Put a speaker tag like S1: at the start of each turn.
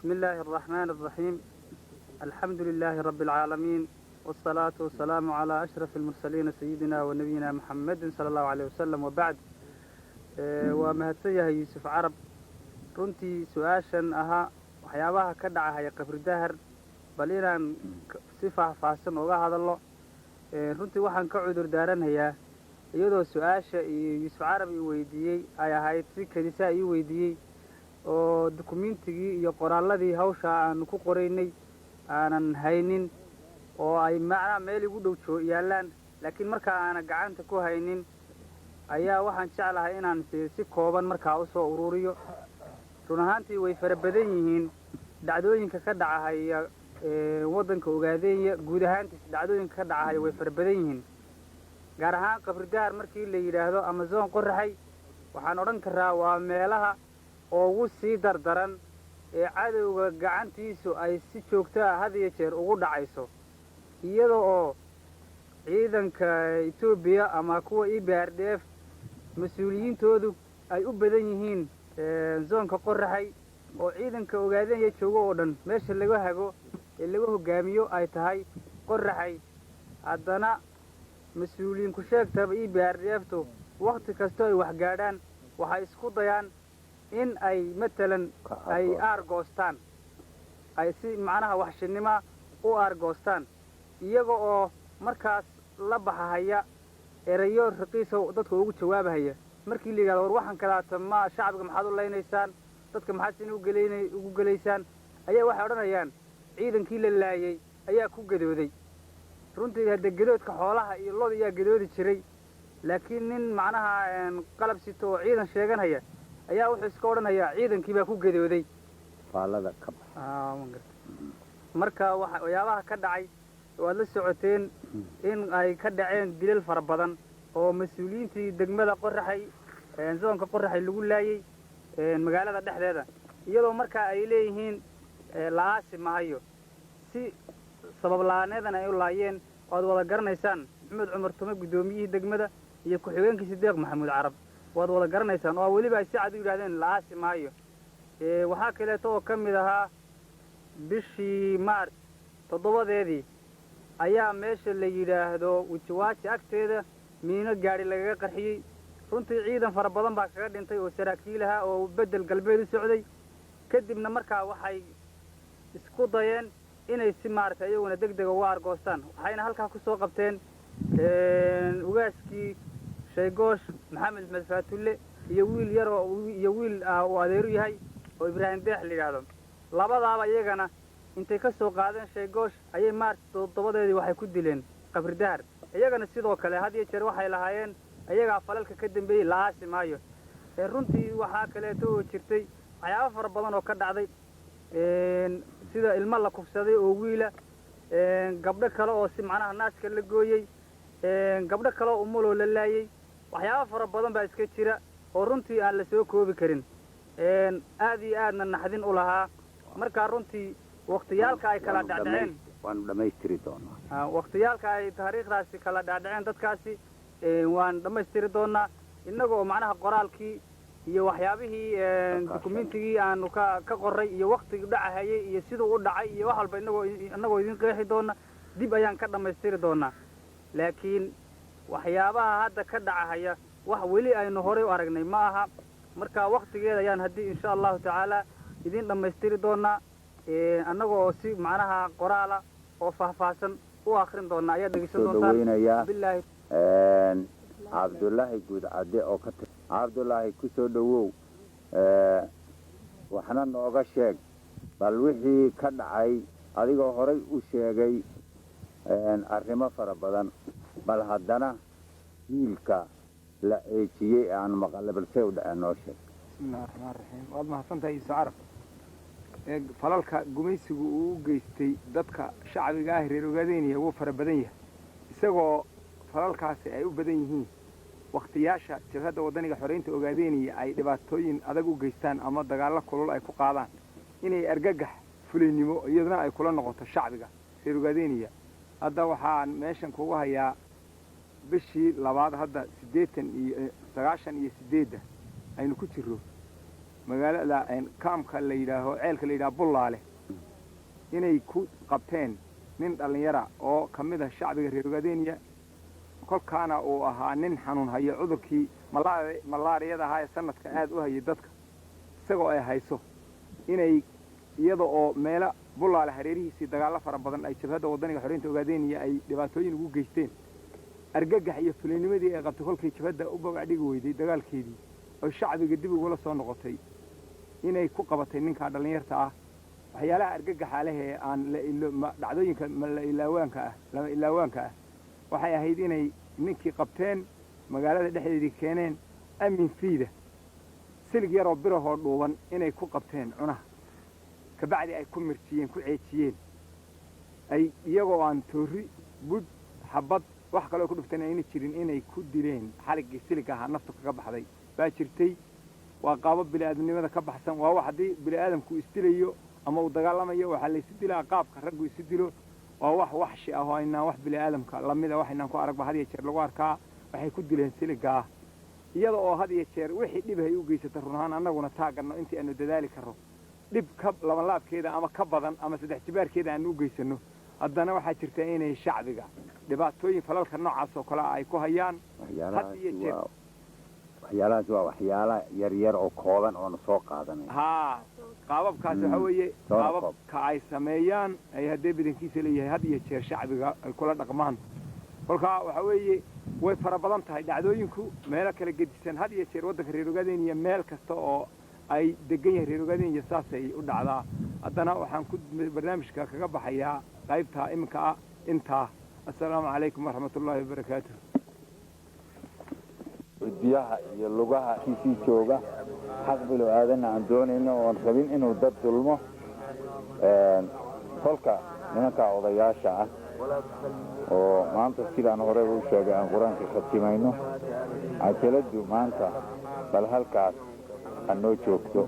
S1: بسم الله الرحمن الرحيم. الحمد لله رب العالمين، والصلاة والسلام على أشرف المرسلين سيدنا ونبينا محمد صلى الله عليه وسلم وبعد. ومهدسيه يوسف عرب runtii su-aashan ahaa waxyaabaha ka dhacahaya qabri dahar bal inaan si faahfaahsan uga hadalno. runtii waxaan ka cudur daaranayaa iyadoo su-aasha iyo yuusuf carab ii weydiiyey ay ahayd si kadisaa ii weydiiyey oo dukumiintigii iyo qoraalladii hawsha aanu ku qoraynay aanan haynin oo ay macnaha meel igu dhow yaallaan, laakiin markaa aanan gacanta ku haynin ayaa waxaan jeclahay inaan si kooban markaa u soo ururiyo. run ahaantii way fara badan yihiin dhacdooyinka ka dhacahaya waddanka Ogaadenya, guud ahaantiis dhacdooyinka ka dhacahaya way fara badan yihiin. gaar ahaan qabri dahar markii la yidhaahdo Amazon Qoraxay waxaan odhan karaa waa meelaha ugu sii dardaran ee cadowga gacantiisu ay si joogto ah had iyo jeer ugu dhacayso, iyada oo ciidanka Itoobiya ama kuwa EPRDF mas-uuliyiintoodu ay u badan yihiin zoonka Qoraxay oo ciidanka Ogaadenya joogo oo dhan meesha laga hago ee laga hogaamiyo ay tahay Qoraxay. haddana mas-uuliyiin ku sheegtaba EPRDF-tu waqti kastoo ay wax gaadhaan waxay isku dayaan in ay matalan ay aargoostaan, ay si macnaha waxshinima u aargoostaan, iyaga oo markaas la baxahaya erayo raqiisa dadka ugu jawaabahaya. markii la yidhahdo war waxaan kalaata ma shacabka maxaad u leynaysaan, dadka maxaad sin ugu gelaysaan, ayaa waxay odhanayaan ciidankii la laayay ayaa ku gadooday. runtii hadda gadoodka xoolaha iyo lood ayaa gadoodi jiray, laakiin nin macnaha qalab sito oo ciidan sheeganaya ayaa wuxuu iska odhanayaa ciidankii baa ku gadooday. marka waxyaabaha ka dhacay waad la socoteen in ay ka dhaceen dilal fara badan oo mas-uuliyiintii degmada Qoraxay zoonka Qoraxay lagu laayay magaalada dhexdeeda, iyadoo markaa ay leeyihiin la aasi maayo si sabab la'aaneedana ay u laayeen. waad wada garanaysaan Maxamed Cumar Tume guddoomiyihii degmada iyo ku-xigeenkiisa Deeq Maxamuud Carab, waad wada garanaysaan oo weliba ay si cad u yidhahdeen la aasi maayo. waxaa kaleeto oo ka mid ahaa bishii Maarch 7 ayaa meesha la yidhaahdo Wijiwaaji agteeda miino gaari lagaga qarxiyey. runtii ciidan fara badan baa kaga dhintay oo saraakiil ahaa oo bedel galbeed u socday. kadibna markaa waxay isku dayeen inay si maaragtay iyaguna degdeg uga argoostaan, waxayna halkaa ku soo qabteen ugaaskii Sheegoosh Maxamed Faatulle iyo wiil yar iyo wiil uu adeeru yahay oo Ibraahim Deex la yidhaahdo. labadaaba iyagana intay ka soo qaadeen Sheegoosh ayay Maarch 7 waxay ku dileen qabri dahar. iyagana sidoo kale had iyo jeer waxay lahaayeen ayagaa falalka ka dambeeyey la aasi maayo. runtii waxaa kaleeto oo jirtay waxyaabo fara badan oo ka dhacday sida ilmo la kufsaday oo wiila, gabdho kale oo si macnaha naaska la gooyey, gabdho kale oo umuloo la laayay. waxyaabo fara badan baa iska jira oo runtii aan la soo koobi karin, aad iyo aadna naxdin u lahaa. markaa runtii waqtiyaalka ay kala dhacdhaceen
S2: waanu dhammaystiri doonaa.
S1: waqtiyaalka ay taariikhdaasi kala dhacdhaceen dadkaasi waan dhammaystiri doonaa, innagoo macnaha qoraalkii iyo waxyaabihii dukumiintigii aanu ka qoray iyo waqtigii dhacahayay iyo siduu u dhacay iyo wax walba innagoo idin qeexi doona dib ayaan ka dhammaystiri doonaa. laakiin waxyaabaha hadda ka dhacahaya wax weli aynu horay u aragnay ma aha. marka waqtigeeda ayaan haddii insha allahu tacaala idin dhammaystiri doonaa, annagoo si macnaha qoraala oo faahfaahsan u akrin doonaa ayaa dhegeysan doontaan. bilaahi
S2: cabdullaahi guud cadde oo ka tir cabdullaahi ku soo dhowow, waxna nooga sheeg bal wixii ka dhacay adigoo horay u sheegay arrimo fara badan, bal haddana wiilka la eejiyey ee aan maqalay balse u dhaca noo sheeg.
S3: bismillahi raxmaan raxiim. waad mahadsantahay Yuusuf Carab. falalka gumaysigu uu u geystay dadka shacbiga ah reer Ogaadenya wuu fara badan yahay, isagoo falalkaasi ay u badan yihiin waqtiyaasha jabhadda wadaniga xoreynta Ogaadenya ay dhibaatooyin adag u geystaan ama dagaallo kulul ay ku qaadaan, inay argagax fulinimo iyaduna ay kula noqoto shacbiga reer Ogaadenya. hadda waxaan meeshan kugu hayaa bishii labaad hadda 98 aynu ku jirro magaalada kaamka la yidhaaho ceelka la yidhaho bullaale inay ku qabteen nin dhallinyara oo ka mid ah shacbiga reer ogaadeniya kolkaana uu ahaa nin xanuun hayo cudurkii malaariyada ahaa ee sanadka aad u hayay dadka isagoo ay hayso inay iyada oo meelo bullaale hareerihiisii dagaallo fara badan ay jabhadda waddaniga xoreynta ogaadeniya ay dhibaatooyin ugu geysteen argagax iyo fulinimadii ay qabtay kolkii jabhadda u babac dhigi weyday dagaalkeedii oo shacbiga dib ugula soo noqotay inay ku qabatay ninkaa dhallinyarta ah waxyaalaha argagaxa leh ee aan dhacdooyinka lama ilaawaanka ah waxay ahayd inay ninkii qabteen magaalada dhexdeedii keeneen amin fiida silig yaroo birahoo dhuuban inay ku qabteen cunaha kabacdi ay ku mirjiyeen ku ceejiyeen ay iyagoo aan toori bud xabad wax kaloo ku dhufteen ayna jirin inay ku dileen xaliggii silig ahaa naftu kaga baxday baa jirtay waa qaabo bini'aadamnimada ka baxsan waa wax haddii bini'aadamku isdilayo ama uu dagaalamayo waxaa laysu dilaa qaabka raggu isu dilo waa wax waxshi ah oo aynaan wax bini'aadamka lamida waxaynaan ku aragba had iyo jeer lagu arkaa waxay ku dileen siligaa iyada oo had iyo jeer wixii dhib hay u geysata run ahaan annaguna taaganno intii aanu dadaali karro dhib ka labanlaabkeeda ama ka badan ama saddex jibaarkeeda aanu u geysanno haddana waxaa jirta inay shacbiga dhibaatooyin falalka noocaas oo kale ay ku hayaan had iyo jeer
S2: waxyaalahaas waa waxyaala yaryar oo kooban oonu soo qaadanay
S3: haa qaababkaas waxaa weeye qaababka ay sameeyaan ay haddee badankiisa leeyahay had iyo jeer shacbiga ay kula dhaqmaan kolkaa waxaa weeye way fara badan tahay dhacdooyinku meelo kala gedisan had iyo jeer waddanka reer ogaadeniya meel kasta oo ay degan yahay reer ogaadeniya saasay u dhacdaa haddana waxaan ku barnaamijka kaga baxayaa qaybtaa iminka ah intaa assalaamu calaykum waraxmatullaahi wabarakaatuh
S2: ciddiyaha iyo lugaha kiisii jooga xaq bilo aadanna aan doonayno oon rabin inuu dad dulmo kolka nimankaa odayaasha ah oo maanta sidaan horey u sheegay aan qur-aanka khatimayno cajaladdu maanta bal halkaas ha noo joogto